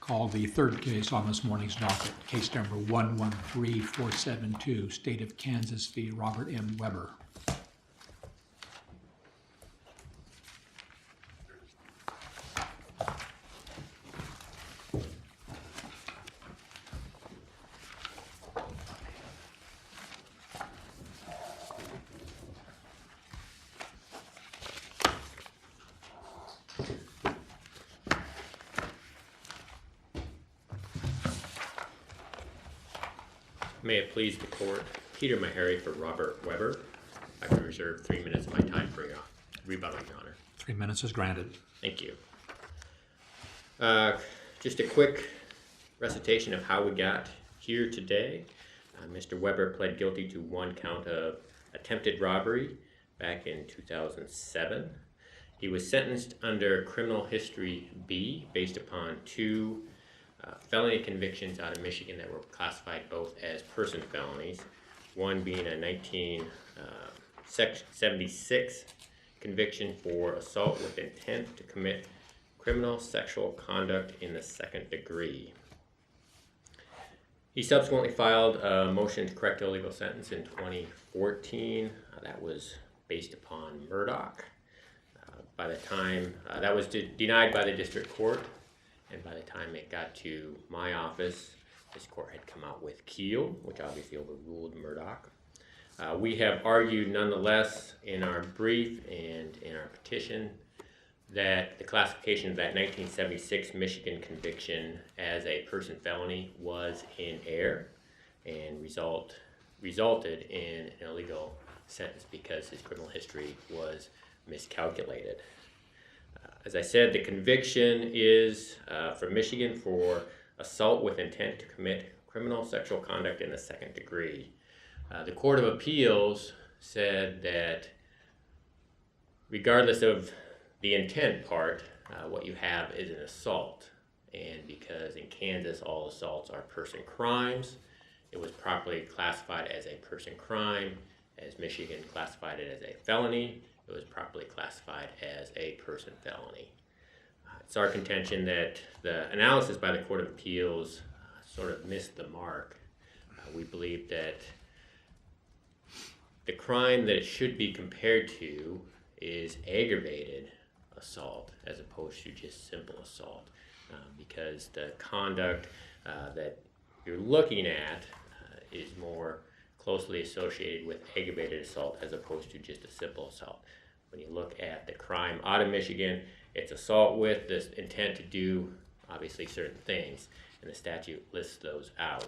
Call the third case on this morning's docket, case number 113472, State of Kansas v. Robert M. Weber. May it please the court, Peter Meharry for Robert Weber. I can reserve 3 minutes of my time for your rebuttal, Your Honor. 3 minutes is granted. Thank you. Just a quick recitation of how we got here today. Mr. Weber pled guilty to 1 count of attempted robbery back in 2007. He was sentenced under Criminal History B based upon 2 felony convictions out of Michigan that were classified both as person felonies, one being a 1976 conviction for assault with intent to commit criminal sexual conduct in the 2nd degree. He subsequently filed a motion to correct illegal sentence in 2014. That was based upon Murdoch. By the time that was denied by the district court, and by the time it got to my office, this court had come out with Keel, which obviously overruled Murdoch. We have argued nonetheless in our brief and in our petition that the classification of that 1976 Michigan conviction as a person felony was in error and resulted in an illegal sentence because his criminal history was miscalculated. As I said, the conviction is from Michigan for assault with intent to commit criminal sexual conduct in the 2nd degree. The Court of Appeals said that regardless of the intent part, what you have is an assault. And because in Kansas all assaults are person crimes, it was properly classified as a person crime. As Michigan classified it as a felony, it was properly classified as a person felony. It's our contention that the analysis by the Court of Appeals sort of missed the mark. We believe that the crime that it should be compared to is aggravated assault as opposed to just simple assault, because the conduct that you're looking at is more closely associated with aggravated assault as opposed to just a simple assault. When you look at the crime out of Michigan, it's assault with this intent to do obviously certain things, and the statute lists those out.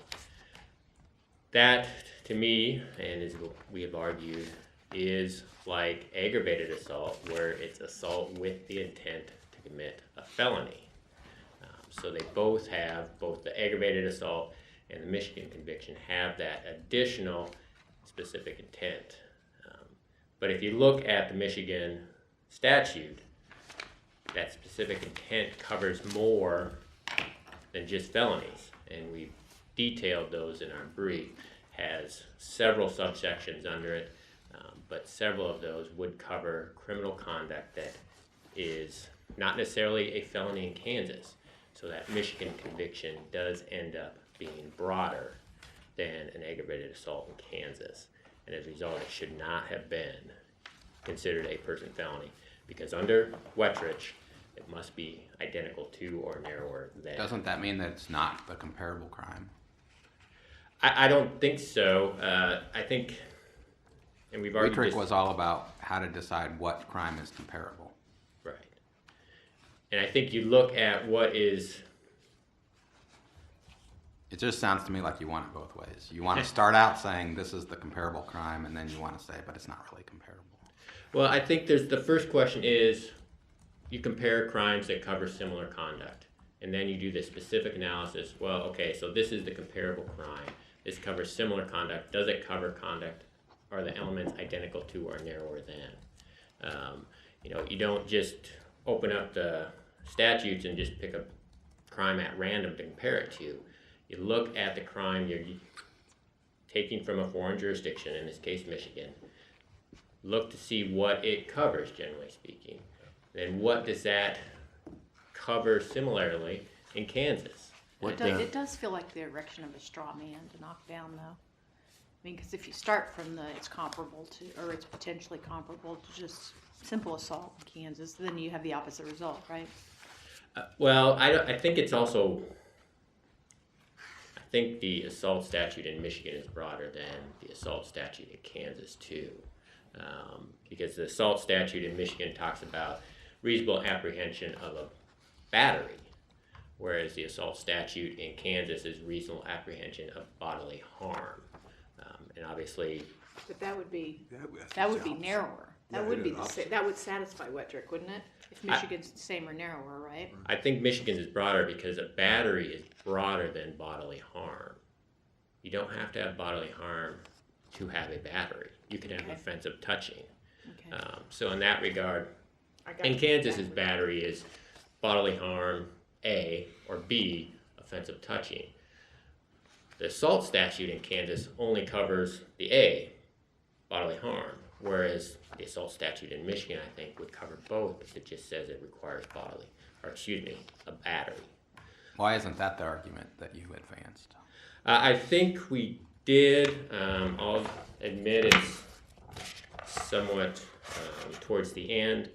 That, to me, and as we have argued, is like aggravated assault, where it's assault with the intent to commit a felony. So they both the aggravated assault and the Michigan conviction have that additional specific intent. But if you look at the Michigan statute, that specific intent covers more than just felonies, and we've detailed those in our brief. Has several subsections under it, but several of those would cover criminal conduct that is not necessarily a felony in Kansas. So that Michigan conviction does end up being broader than an aggravated assault in Kansas. And as a result, it should not have been considered a person felony, because under Wettrich, it must be identical to or narrower than. Doesn't that mean that it's not a comparable crime? I don't think so. I think, and we've already. Wettrich was all about how to decide what crime is comparable. Right. And I think you look at what is. It just sounds to me like you want it both ways. You want to start out saying this is the comparable crime, and then you want to say, but it's not really comparable. Well, I think the first question is, you compare crimes that cover similar conduct, and then you do the specific analysis. Well, okay, so this is the comparable crime. This covers similar conduct. Does it cover conduct? Are the elements identical to or narrower than? You don't just open up the statutes and just pick a crime at random to compare it to. You look at the crime you're taking from a foreign jurisdiction, in this case Michigan, look to see what it covers, generally speaking. Then what does that cover similarly in Kansas. It does feel like the erection of a straw man to knock down, though. I mean, because if you start from it's comparable to, or it's potentially comparable to just simple assault in Kansas, then you have the opposite result, right? Well, I think it's also, I think the assault statute in Michigan is broader than the assault statute in Kansas too. Because the assault statute in Michigan talks about reasonable apprehension of a battery, whereas the assault statute in Kansas is reasonable apprehension of bodily harm. And obviously, But that would be That narrower. Yeah, That would it be is that would satisfy Wettrick, wouldn't it? If Michigan's the same or narrower, right? I think Michigan's is broader because a battery is broader than bodily harm. You don't have to have bodily harm to have a battery. You can have Okay. offensive touching. Okay. So in that regard, I got in you. Kansas's battery is bodily harm A or B, offensive touching. The assault statute in Kansas only covers the A, bodily harm, whereas the assault statute in Michigan, I think, would cover both, but it just says it requires a battery. Why isn't that the argument that you advanced? I think we did. I'll admit it's somewhat towards the end.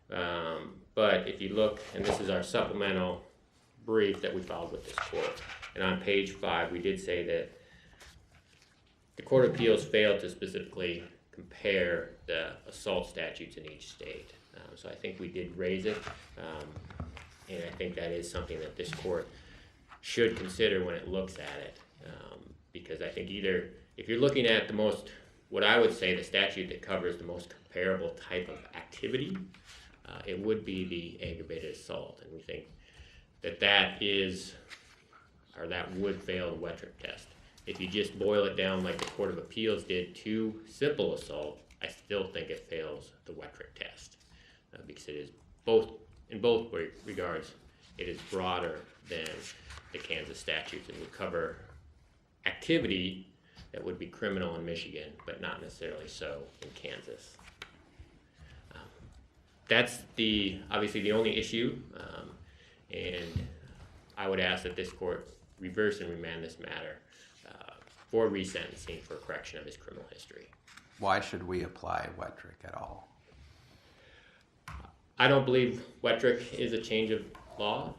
But if you look, and this is our supplemental brief that we filed with this court, and on page 5, we did say that the Court of Appeals failed to specifically compare the assault statutes in each state. So I think we did raise it, and I think that is something that this court should consider when it looks at it. Because I think either, if you're looking at what I would say the statute that covers the most comparable type of activity, it would be the aggravated assault. And we think that would fail the Wettrick test. If you just boil it down like the Court of Appeals did to simple assault, I still think it fails the Wettrick test. Because it is in both regards, it is broader than the Kansas statutes and would cover activity that would be criminal in Michigan, but not necessarily so in Kansas. That's obviously the only issue, and I would ask that this court reverse and remand this matter for resentencing for correction of his criminal history. Why should we apply Wettrick at all? I don't believe Wettrick is a change of law,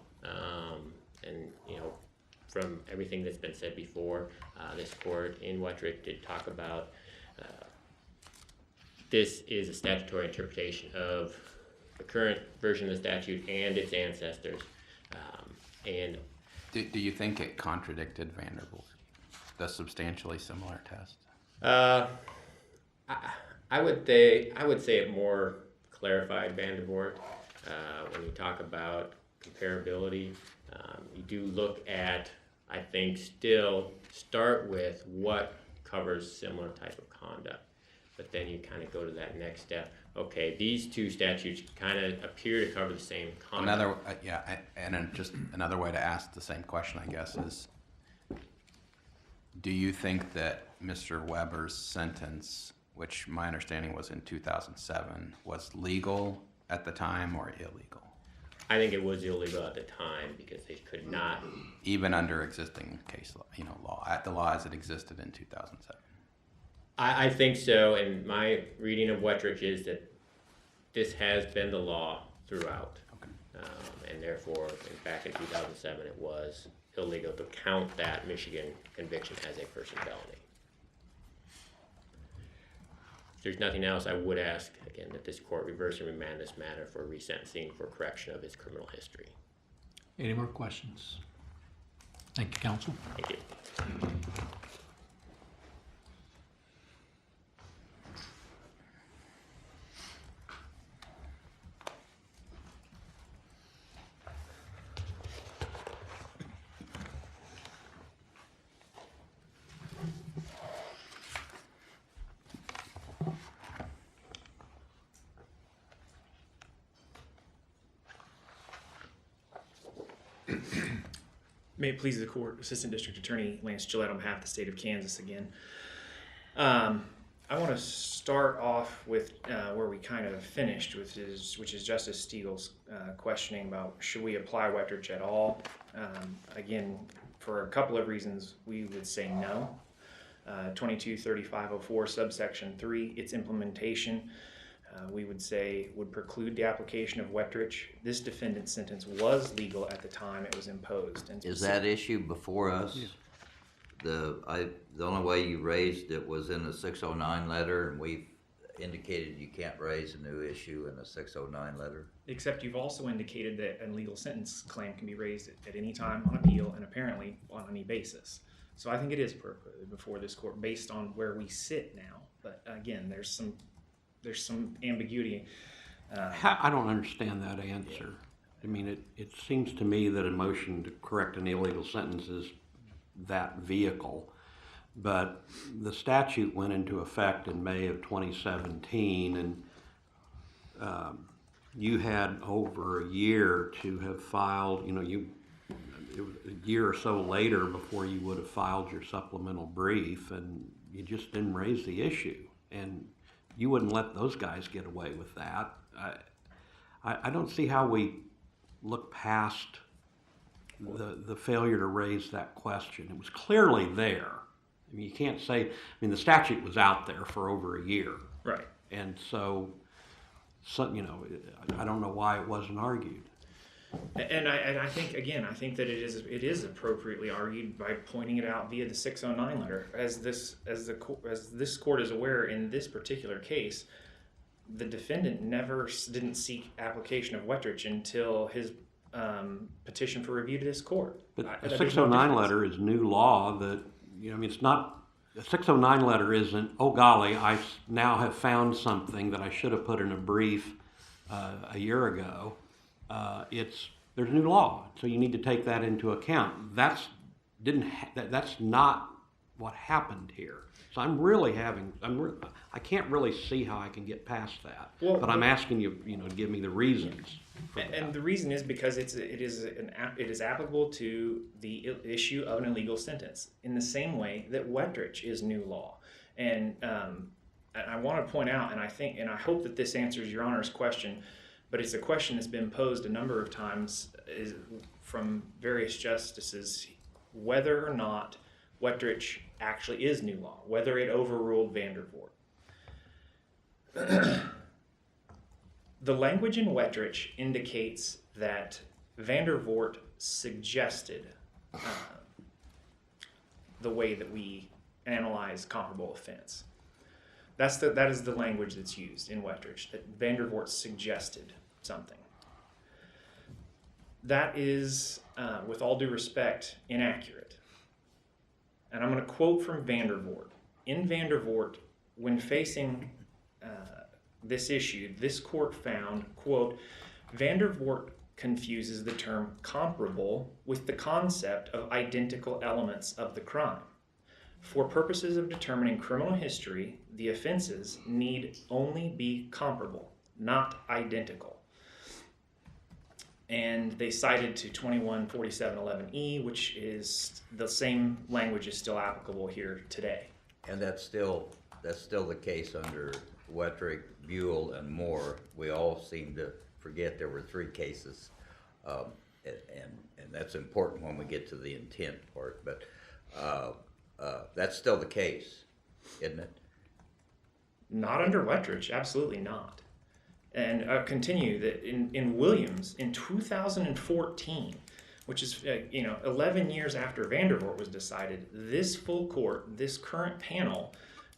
and from everything that's been said before, this court in Wettrick did talk about this is a statutory interpretation of the current version of the statute and its ancestors. And Do you think it contradicted Vanderbilt, the substantially similar test? I would say it more clarified Vanderbilt when you talk about comparability. You do look at, I think, still start with what covers similar type of conduct, but then you kind of go to that next step. Okay, these two statutes kind of appear to cover the same conduct. Just another way to ask the same question, I guess, is: do you think that Mr. Weber's sentence, which my understanding was in 2007, was legal at the time or illegal? I think it was illegal at the time because they could not. Even under existing case law, the law as it existed in 2007. I think so, and my reading of Wettrick is that this has been the law throughout. Okay. And therefore, back in 2007, it was illegal to count that Michigan conviction as a first felony. If there's nothing else, I would ask, again, that this court reverse and remand this matter for resentencing for correction of his criminal history. Any more questions? Thank you, counsel. Thank you. May it please the court, Assistant District Attorney Lance Gillette on behalf of the state of Kansas again. I want to start off with where we kind of finished, which is Justice Stiegel's questioning about should we apply Wettrich at all. Again, for a couple of reasons, we would say no. 223504 subsection 3, its implementation, we would say would preclude the application of Wettrich. This defendant's sentence was legal at the time it was imposed. And Is that issue before us? Yeah. The only way you raised it was in the 609 letter, and we've indicated you can't raise a new issue in a 609 letter. Except you've also indicated that a legal sentence claim can be raised at any time on appeal and apparently on any basis. So I think it is appropriate before this court based on where we sit now. But again, there's some ambiguity. I don't understand that answer. I mean, it seems to me that a motion to correct an illegal sentence is that vehicle. But the statute went into effect in May of 2017, and you had over a year to have filed, it was a year or so later before you would have filed your supplemental brief, and you just didn't raise the issue. And you wouldn't let those guys get away with that. I don't see how we look past the failure to raise that question. It was clearly there. I mean, you can't say, the statute was out there for over a year. Right. And so I don't know why it wasn't argued. And I think that it is appropriately argued by pointing it out via the 609 letter. As this court is aware, in this particular case, the defendant didn't seek application of Wettrich until his petition for review to this court. But the 609 letter is new law that, it's not, the 609 letter isn't, oh golly, I now have found something that I should have put in a brief a year ago. There's new law, so you need to take that into account. That's not what happened here. So I can't really see how I can get past that. Well, but I'm asking you, to give me the reasons. And the reason is because it is applicable to the issue of an illegal sentence in the same way that Wettrich is new law. And I want to point out, and I hope that this answers Your Honor's question, but it's a question that's been posed a number of times from various justices, whether or not Wettrich actually is new law, whether it overruled Vandervoort. The language in Wettrich indicates that Vandervoort suggested the way that we analyze comparable offense. That is the language that's used in Wettrich, that Vandervoort suggested something. That is, with all due respect, inaccurate. And I'm going to quote from Vandervoort. In Vandervoort, when facing this issue, this court found, quote, Vandervoort confuses the term comparable with the concept of identical elements of the crime. For purposes of determining criminal history, the offenses need only be comparable, not identical. And they cited to 214711E, which is the same language is still applicable here today. And that's still the case under Wettrich, Buell, and Moore. We all seem to forget there were 3 cases, and that's important when we get to the intent part. But that's still the case, isn't it? Not under Wettrich, absolutely not. And continue that in Williams in 2014, which is 11 years after Vandervoort was decided, this full court, this current panel,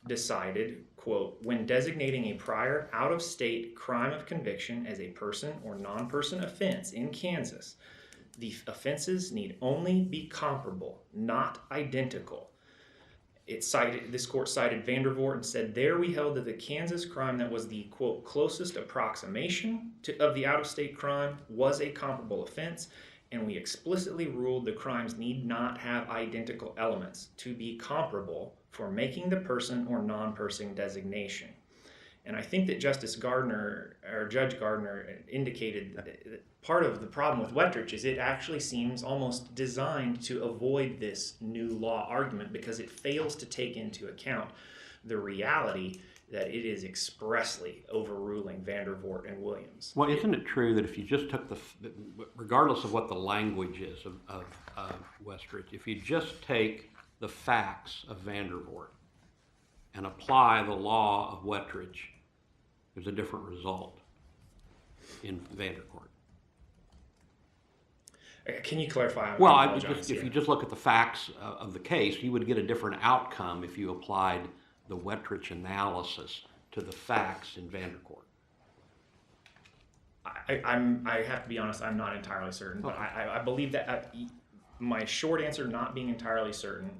decided, quote, when designating a prior out-of-state crime of conviction as a person or non-person offense in Kansas, the offenses need only be comparable, not identical. This court cited Vandervoort and said, there we held that the Kansas crime that was the, quote, closest approximation of the out-of-state crime was a comparable offense, and we explicitly ruled the crimes need not have identical elements to be comparable for making the person or non-person designation. And I think that Judge Gardner indicated that part of the problem with Wettrich is it actually seems almost designed to avoid this new law argument because it fails to take into account the reality that it is expressly overruling Vandervoort and Williams. Well, isn't it true that if you just took regardless of what the language is of Westridge, if you just take the facts of Vandervoort and apply the law of Westridge, there's a different result in Vandervoort? Can you clarify? Well, apologize, if you just look at the facts of the case, you would get a different outcome if you applied the Westridge analysis to the facts in Vandervoort. I have to be honest, I'm not entirely certain, but I believe that my short answer, not being entirely certain,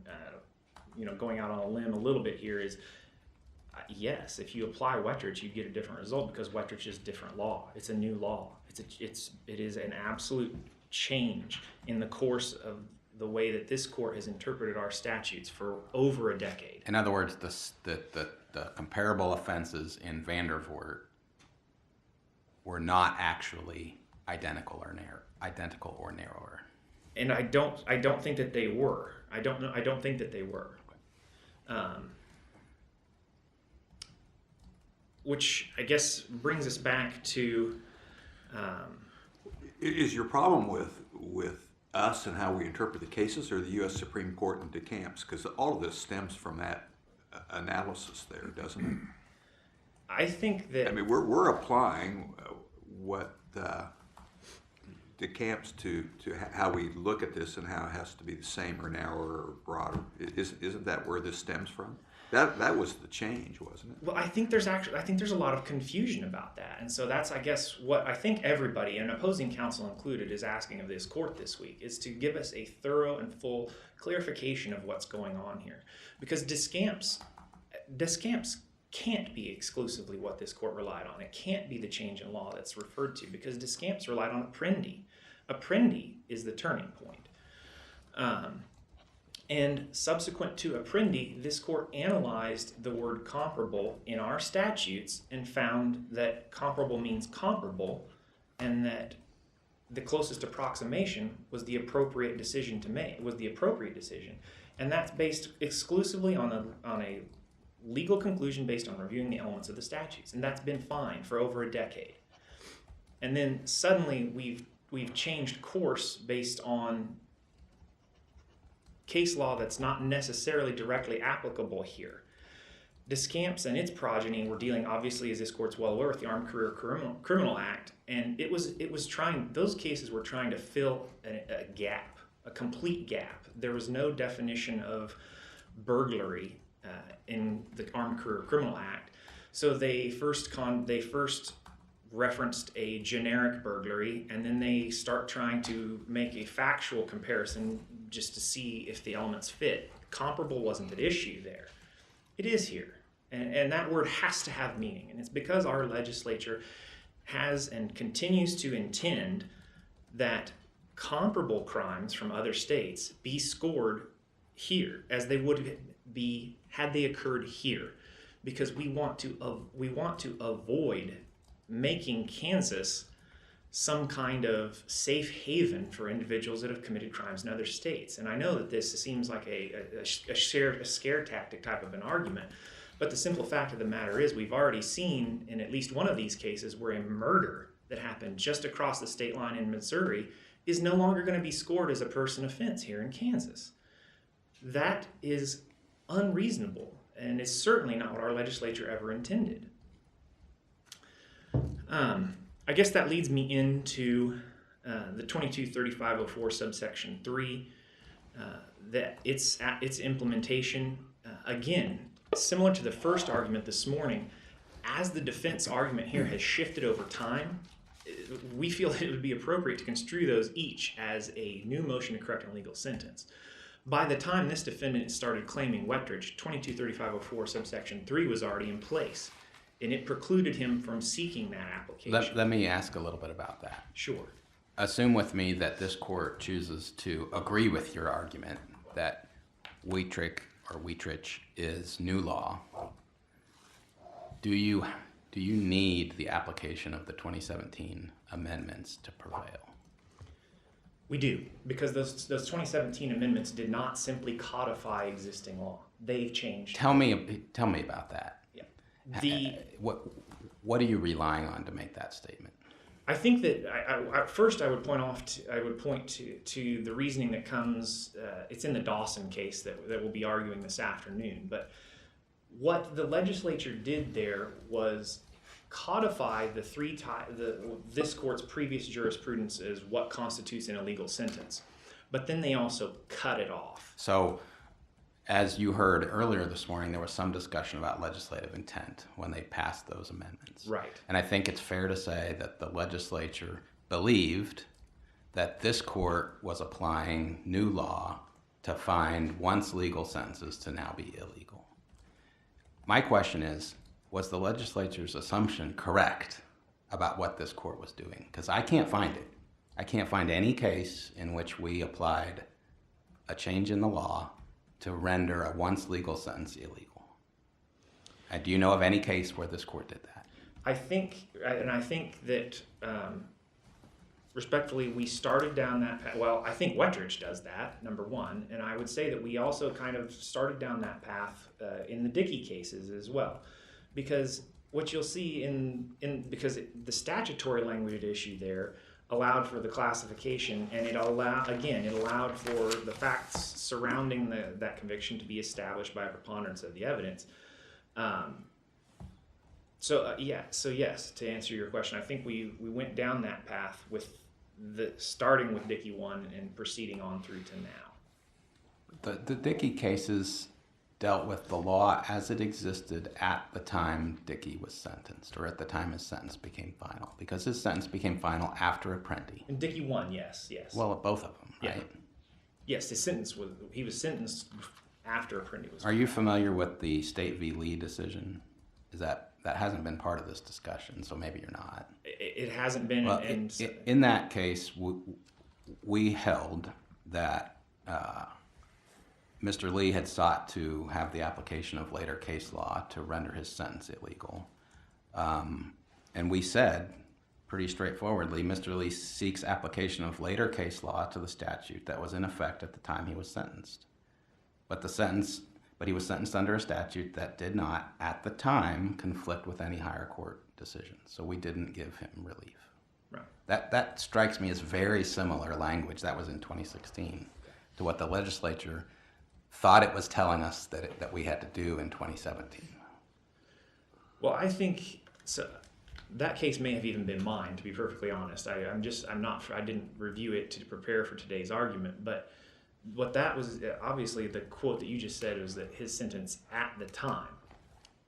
going out on a limb a little bit here, is yes. If you apply Westridge, you get a different result because Westridge is different law. It's a new law. It is an absolute change in the course of the way that this court has interpreted our statutes for over a decade. In other words, the comparable offenses in Vandervoort were not actually identical or narrower. And I don't think that they were. I don't think that they were. Which I guess brings us back to. Is your problem with us and how we interpret the cases, or the U.S. Supreme Court and DeCamps? Because all of this stems from that analysis there, doesn't it? I think that. I mean, we're applying what DeCamps to how we look at this and how it has to be the same or narrower or broader. Isn't that where this stems from? That was the change, wasn't it? Well, I think there's a lot of confusion about that, and so that's, I guess, what I think everybody, and opposing counsel included, is asking of this court this week, is to give us a thorough and full clarification of what's going on here, because DeCamps can't be exclusively what this court relied on. It can't be the change in law that's referred to, because DeCamps relied on Apprendi. Apprendi is the turning point. And subsequent to Apprendi, this court analyzed the word comparable in our statutes and found that comparable means comparable, and that the closest approximation was the appropriate decision to make, And that's based exclusively on a legal conclusion based on reviewing the elements of the statutes. And that's been fine for over a decade. And then suddenly we've changed course based on case law that's not necessarily directly applicable here. DeCamps and its progeny were dealing, obviously, as this court's well aware, with the Armed Career Criminal Act, and those cases were trying to fill a gap, a complete gap. There was no definition of burglary in the Armed Career Criminal Act, so they first referenced a generic burglary, and then they start trying to make a factual comparison just to see if the elements fit. Comparable wasn't at issue there. It is here. And that word has to have meaning. And it's because our legislature has and continues to intend that comparable crimes from other states be scored here as they would be had they occurred here. Because we want to avoid making Kansas some kind of safe haven for individuals that have committed crimes in other states. And I know that this seems like a scare tactic type of an argument, but the simple fact of the matter is we've already seen in at least one of these cases where a murder that happened just across the state line in Missouri is no longer going to be scored as a person offense here in Kansas. That is unreasonable, and is certainly not what our legislature ever intended. I guess that leads me into the 223504 subsection 3, that its implementation, again, similar to the first argument this morning, as the defense argument here has shifted over time, we feel that it would be appropriate to construe those each as a new motion to correct an illegal sentence. By the time this defendant started claiming Westridge, 223504 subsection 3 was already in place, and it precluded him from seeking that application. Let me ask a little bit about that. Sure. Assume with me that this court chooses to agree with your argument that Wettrich is new law. Do you need the application of the 2017 amendments to prevail? We do, because those 2017 amendments did not simply codify existing law. they've changed. Tell me about that. The What are you relying on to make that statement? I think that first I would point to the reasoning that comes. It's in the Dawson case that we'll be arguing this afternoon. But what the legislature did there was codify this court's previous jurisprudence as what constitutes an illegal sentence. But then they also cut it off. So, as you heard earlier this morning, there was some discussion about legislative intent when they passed those amendments. Right. And I think it's fair to say that the legislature believed that this court was applying new law to find once legal sentences to now be illegal. My question is, was the legislature's assumption correct about what this court was doing? Because I can't find it. I can't find any case in which we applied a change in the law to render a once legal sentence illegal. Do you know of any case where this court did that? I think that respectfully, we started down that path. Well, I think Wetteridge does that, number one, and I would say that we also kind of started down that path in the Dickey cases as well, because what you'll see because the statutory language at issue there allowed for the classification, and it allowed for the facts surrounding that conviction to be established by a preponderance of the evidence. So yes, to answer your question, I think we went down that path with starting with Dickey 1 and proceeding on through to now. The Dickey cases dealt with the law as it existed at the time Dickey was sentenced, or at the time his sentence became final, because his sentence became final after Apprendi. In Dickey 1, yes. Well, both of them, right? Yeah. Yes, he was sentenced after Apprendi was. Are you familiar with the State v. Lee decision? That hasn't been part of this discussion, so maybe you're not. It hasn't been. Well, in that case, we held that Mr. Lee had sought to have the application of later case law to render his sentence illegal. And we said, pretty straightforwardly, Mr. Lee seeks application of later case law to the statute that was in effect at the time he was sentenced. But he was sentenced under a statute that did not, at the time, conflict with any higher court decision. So we didn't give him relief. Right. That strikes me as very similar language, that was in 2016, to what the legislature thought it was telling us that we had to do in 2017. Well, I think so. That case may have even been mine, to be perfectly honest. I didn't review it to prepare for today's argument, but what that was, obviously the quote that you just said was that his sentence at the time.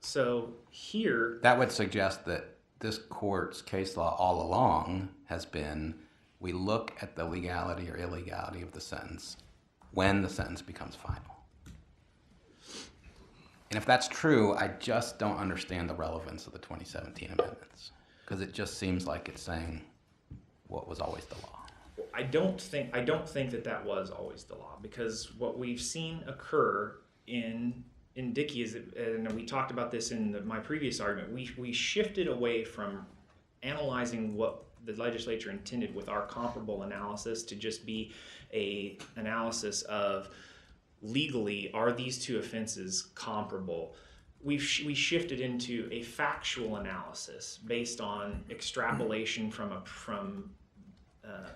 So here, that would suggest that this court's case law all along has been, we look at the legality or illegality of the sentence when the sentence becomes final. And if that's true, I just don't understand the relevance of the 2017 amendments, because it just seems like it's saying what was always the law. I don't think that was always the law, because what we've seen occur in Dickey is, and we talked about this in my previous argument, we shifted away from analyzing what the legislature intended with our comparable analysis to just be a analysis of legally, are these two offenses comparable? We shifted into a factual analysis based on extrapolation from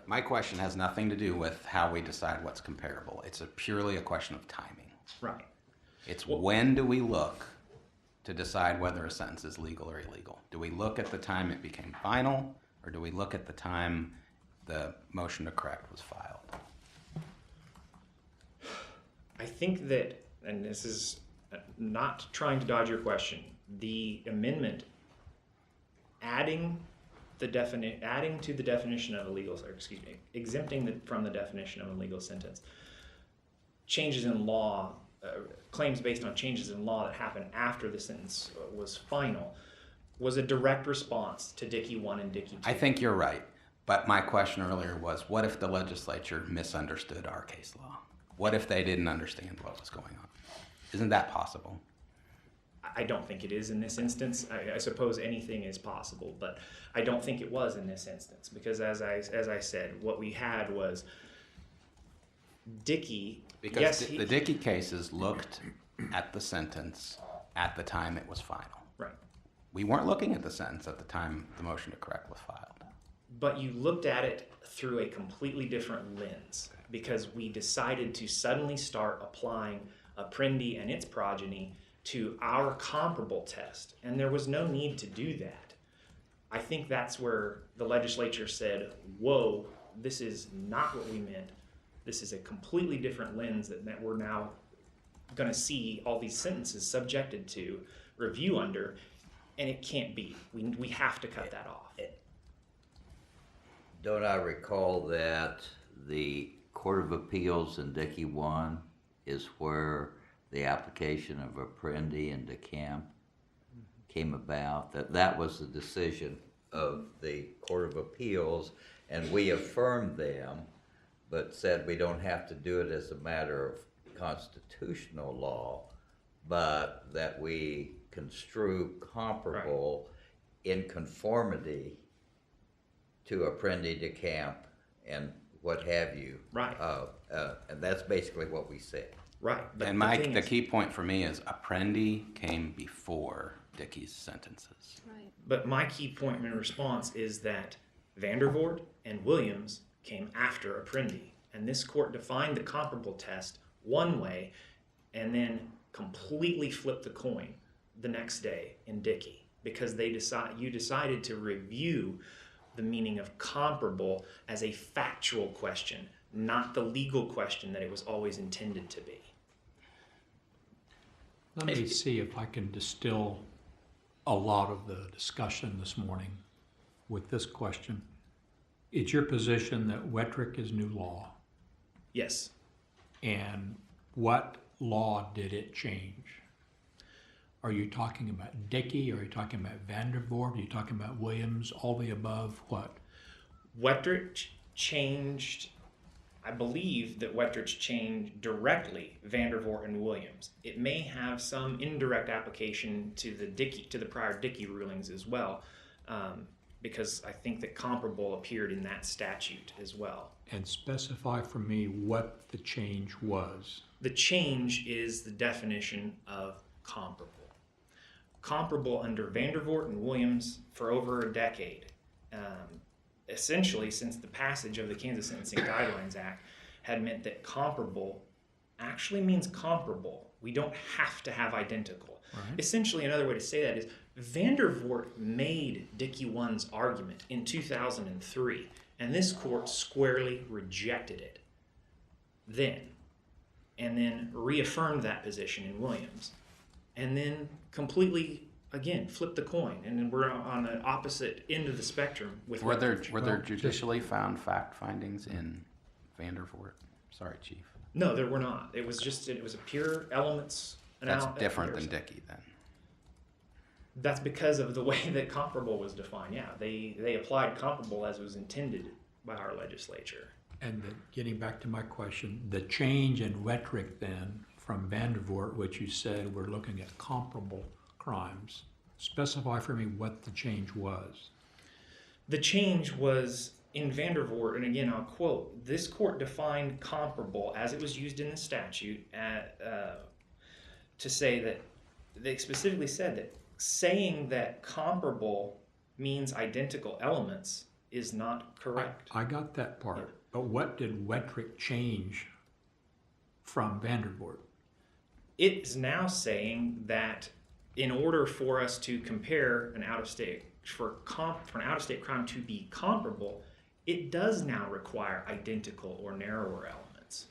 my question has nothing to do with how we decide what's comparable. It's purely a question of timing. right. It's when do we look to decide whether a sentence is legal or illegal? Do we look at the time it became final, or do we look at the time the motion to correct was filed? I think that, and this is not trying to dodge your question, the amendment adding to the definition of a legal, exempting from the definition of a legal sentence, changes in law, claims based on changes in law that happened after the sentence was final, was a direct response to Dickey 1 and Dickey 2. I think you're right, but my question earlier was, what if the legislature misunderstood our case law? What if they didn't understand what was going on? Isn't that possible? I don't think it is in this instance. I suppose anything is possible, but I don't think it was in this instance, because as I said, what we had was Dickey. Because the Dickey cases looked at the sentence at the time it was final. Right. We weren't looking at the sentence at the time the motion to correct was filed. But you looked at it through a completely different lens because we decided to suddenly start applying Apprendi and its progeny to our comparable test, and there was no need to do that. I think that's where the legislature said, whoa, this is not what we meant. This is a completely different lens that we're now going to see all these sentences subjected to review under, and it can't be. We have to cut that off. Don't I recall that the Court of Appeals in Dickey 1 is where the application of Apprendi and DeCamp came about? That was the decision of the Court of Appeals, and we affirmed them, but said we don't have to do it as a matter of constitutional law, but that we construe comparable in conformity to Apprendi, DeCamp, and what have you. Right. And that's basically what we said. Right. But And the key point for me is Apprendi came before Dickey's sentences. Right. But my key point in response is that Vandervoort and Williams came after Apprendi, and this court defined the comparable test one way and then completely flipped the coin the next day in Dickey because you decided to review the meaning of comparable as a factual question, not the legal question that it was always intended to be. Let me see if I can distill a lot of the discussion this morning with this question. It's your position that Wettrick is new law, Yes. and what law did it change? Are you talking about Dickey? Are you talking about Vandervoort? Are you talking about Williams? All the above? What? Wettrich changed, I believe that Wettrich changed directly Vandervoort and Williams. It may have some indirect application to the prior Dickey rulings as well, because I think that comparable appeared in that statute as well. And specify for me what the change was. The change is the definition of comparable. Comparable under Vandervoort and Williams for over a decade. Essentially, since the passage of the Kansas Sentencing Guidelines Act had meant that comparable actually means comparable. We don't have to have identical. Right. Essentially, another way to say that is Vandervoort made Dickey 1's argument in 2003, and this court squarely rejected it then, and then reaffirmed that position in Williams, and then completely, again, flipped the coin, and then we're on the opposite end of the spectrum with Were there Well, judicially found fact findings in Vandervoort? Sorry, Chief. No, there were not. It was a pure elements. That's different than Dickey then. That's because of the way that comparable was defined. Yeah, they applied comparable as was intended by our legislature. And getting back to my question, the change in Wettrick then from Vandervoort, which you said we're looking at comparable crimes, specify for me what the change was. The change was in Vandervoort, and again I'll quote, this court defined comparable as it was used in the statute to say that they specifically said that saying that comparable means identical elements is not correct. I got that part, but what did Wettrick change from Vandervoort? It is now saying that in order for us to compare an out-of-state for an out-of-state crime to be comparable, it does now require identical or narrower elements,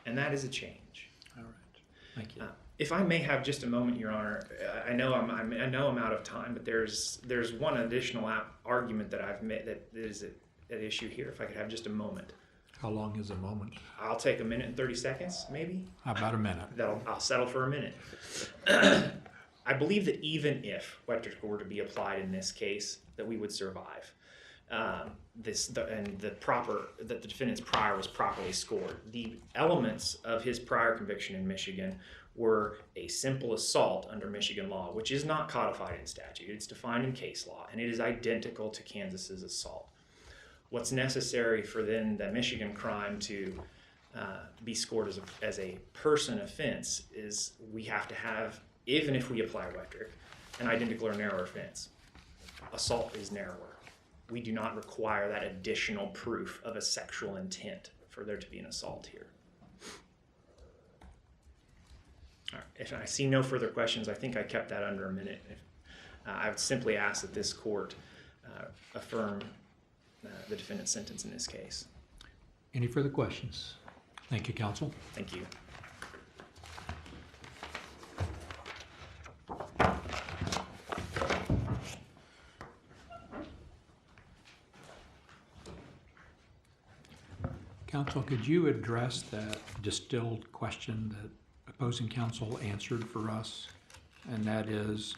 and that is a change. All right, thank you. If I may have just a moment, Your Honor, I know I'm out of time, but there's one additional argument that I've made that is at issue here. If I could have just a moment. How long is a moment? I'll take a minute and 30 seconds, maybe. How about a minute? I'll settle for a minute. I believe that even if Wettrick were to be applied in this case, that we would survive. That the defendant's prior was properly scored. The elements of his prior conviction in Michigan were a simple assault under Michigan law, which is not codified in statute. It's defined in case law, and it is identical to Kansas's assault. What's necessary for then the Michigan crime to be scored as a person offense is we have to have, even if we apply Wettrick, an identical or narrower offense. Assault is narrower. We do not require that additional proof of a sexual intent for there to be an assault here. All right. If I see no further questions, I think I kept that under a minute. I would simply ask that this court affirm the defendant's sentence in this case. Any further questions? Thank you, counsel. Thank you. Counsel, could you address that distilled question that opposing counsel answered for us? And that is,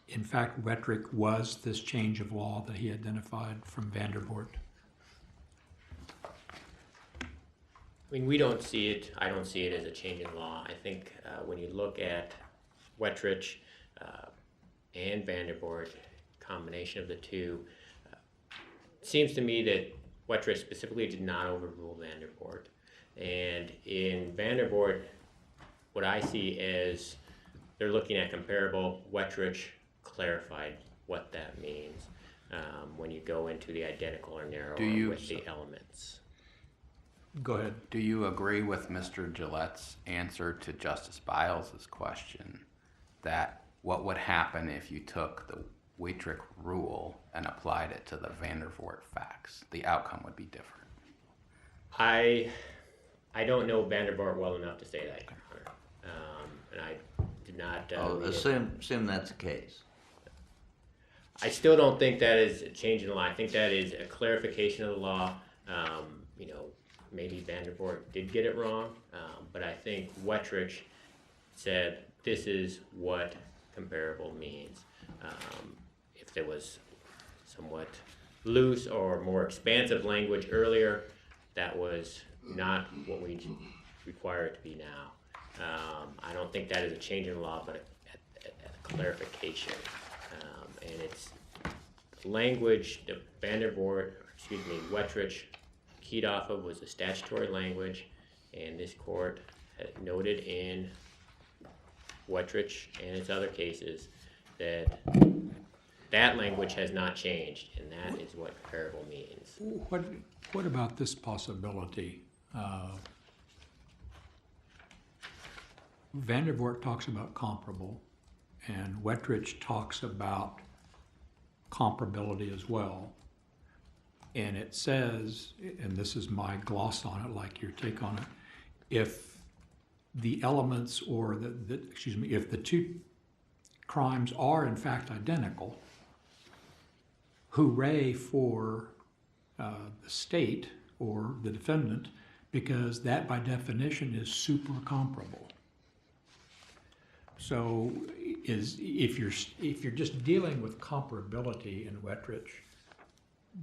in fact, Wettrick was this change of law that he identified from Vandervoort? I mean, we don't see it, I don't see it as a change in law. I think when you look at Wettrich and Vandervoort, combination of the two, it seems to me that Wettrich specifically did not overrule Vandervoort. And in Vandervoort, what I see is they're looking at comparable. Wettrich clarified what that means when you go into the identical or narrower with the elements. Go ahead. Do you agree with Mr. Gillette's answer to Justice Biles' question that what would happen if you took the Wettrick rule and applied it to the Vandervoort facts? The outcome would be different. I don't know Vandervoort well enough to say that, Your Honor. And I did not... Assume that's the case. I still don't think that is a change in the law. I think that is a clarification of the law. You know, maybe Vandervoort did get it wrong, but I think Wettrich said this is what comparable means. If there was somewhat loose or more expansive language earlier, that was not what we require it to be now. I don't think that is a change in the law, but a clarification. And it's language that Wettrich keyed off of was the statutory language, and this court had noted in Wettrich and its other cases that that language has not changed, and that is what comparable means. What about this possibility? Vandervoort talks about comparable, and Wettrich talks about comparability as well. And it says, and this is my gloss on it, like your take on it, if the elements or if the two crimes are in fact identical, hooray for the state or the defendant, because that by definition is super comparable. So if you're just dealing with comparability in Wettrich,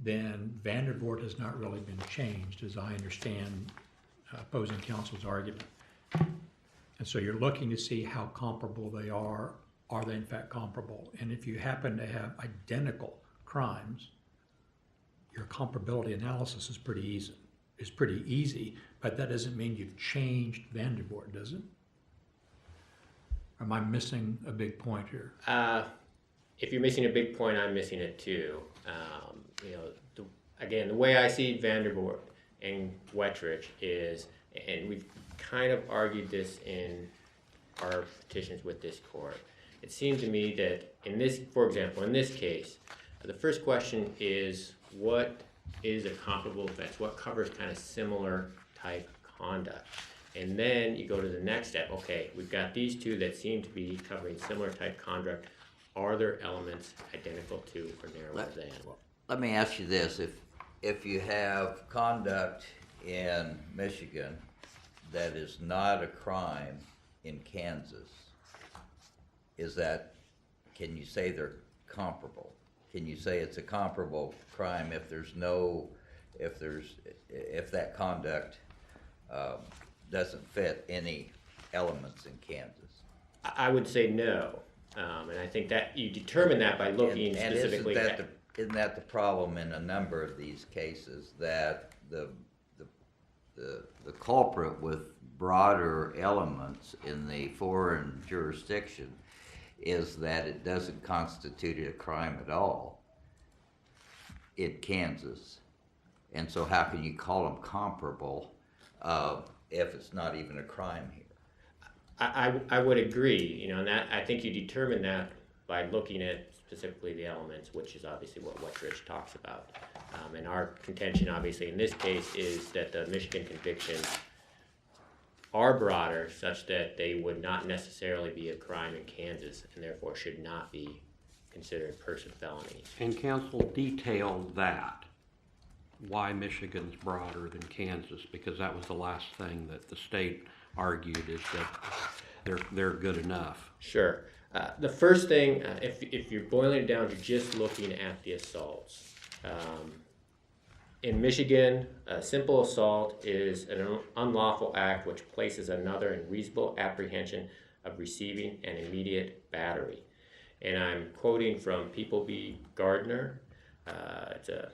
then Vandervoort has not really been changed, as I understand opposing counsel's argument. And so you're looking to see how comparable they are. Are they in fact comparable? And if you happen to have identical crimes, your comparability analysis is pretty easy, but that doesn't mean you've changed Vandervoort, does it? Am I missing a big point here? If you're missing a big point, I'm missing it too. You know, again, the way I see Vandervoort and Wettrich is, and we've kind of argued this in our petitions with this court. It seems to me that in this, for example, in this case, the first question is, what is a comparable offense? What covers kind of similar type conduct? And then you go to the next step. Okay, we've got these two that seem to be covering similar type conduct. Are there elements identical to or narrower than? Let me ask you this, if you have conduct in Michigan that is not a crime in Kansas, can you say they're comparable? Can you say it's a comparable crime if that conduct doesn't fit any elements in Kansas? I would say no. And I think that you determine that by looking specifically Isn't that the problem in a number of these cases, that the the culprit with broader elements in the foreign jurisdiction is that it doesn't constitute a crime at all in Kansas. And so how can you call them comparable if it's not even a crime here? I would agree, you know, and that, I think you determine that by looking at specifically the elements, which is obviously what Wetridge talks about. And our contention, obviously, in this case is that the Michigan convictions are broader such that they would not necessarily be a crime in Kansas and therefore should not be considered person felonies. And counsel detailed that, why Michigan's broader than Kansas, because that was the last thing that the state argued, is that they're good enough. Sure. The first thing, if you're boiling it down to just looking at the assaults, in Michigan, a simple assault is an unlawful act which places another in reasonable apprehension of receiving an immediate battery. And I'm quoting from People v. Gardner. It's a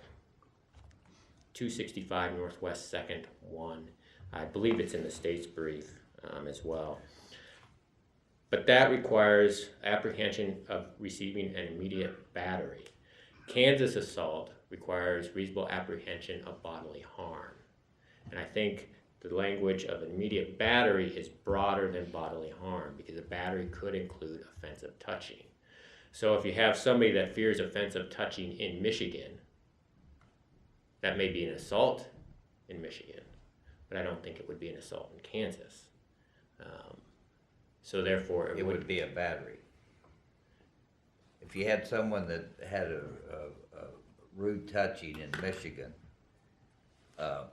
265 Northwest 2nd 1. I believe it's in the state's brief as well. But that requires apprehension of receiving an immediate battery. Kansas assault requires reasonable apprehension of bodily harm. And I think the language of an immediate battery is broader than bodily harm, because a battery could include offensive touching. So if you have somebody that fears offensive touching in Michigan, that may be an assault in Michigan, but I don't think it would be an assault in Kansas. So therefore, It would be a battery. If you had someone that had a rude touching in Michigan,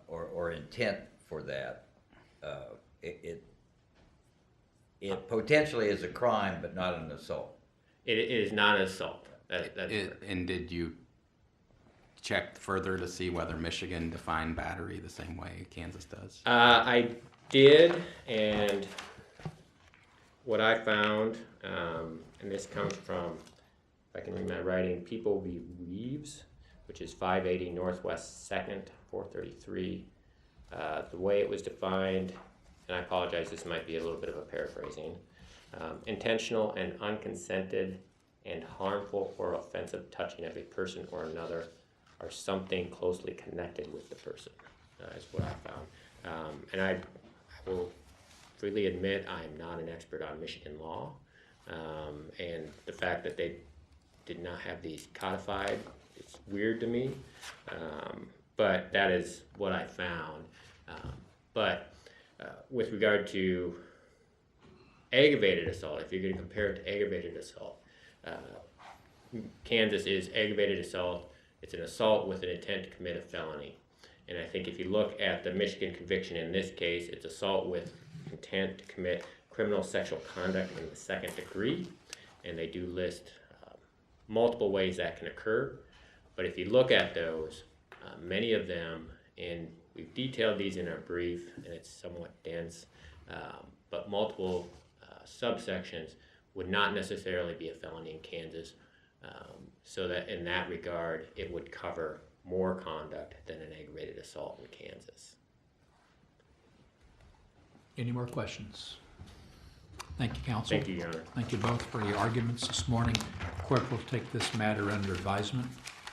or intent for that, it potentially is a crime, but not an assault. It is not an assault. That's correct. And did you check further to see whether Michigan defined battery the same way Kansas does? I did, and what I found, and this comes from, if I can read my writing, People v. Reeves, which is 580 Northwest 2nd, 433. The way it was defined, and I apologize, this might be a little bit of a paraphrasing, intentional and unconsented and harmful or offensive touching of a person or another or something closely connected with the person, is what I found. And I will freely admit I am not an expert on Michigan law, and the fact that they did not have these codified, it's weird to me, but that is what I found. But with regard to aggravated assault, if you're going to compare it to aggravated assault, Kansas is aggravated assault. It's an assault with an intent to commit a felony. And I think if you look at the Michigan conviction in this case, it's assault with intent to commit criminal sexual conduct in the second degree. And they do list multiple ways that can occur. But if you look at those, many of them, and we've detailed these in our brief, and it's somewhat dense, but multiple subsections would not necessarily be a felony in Kansas, so that in that regard, it would cover more conduct than an aggravated assault in Kansas. Any more questions? Thank you, counsel. Thank you, Your Honor. Thank you both for your arguments this morning. Court will take this matter under advisement.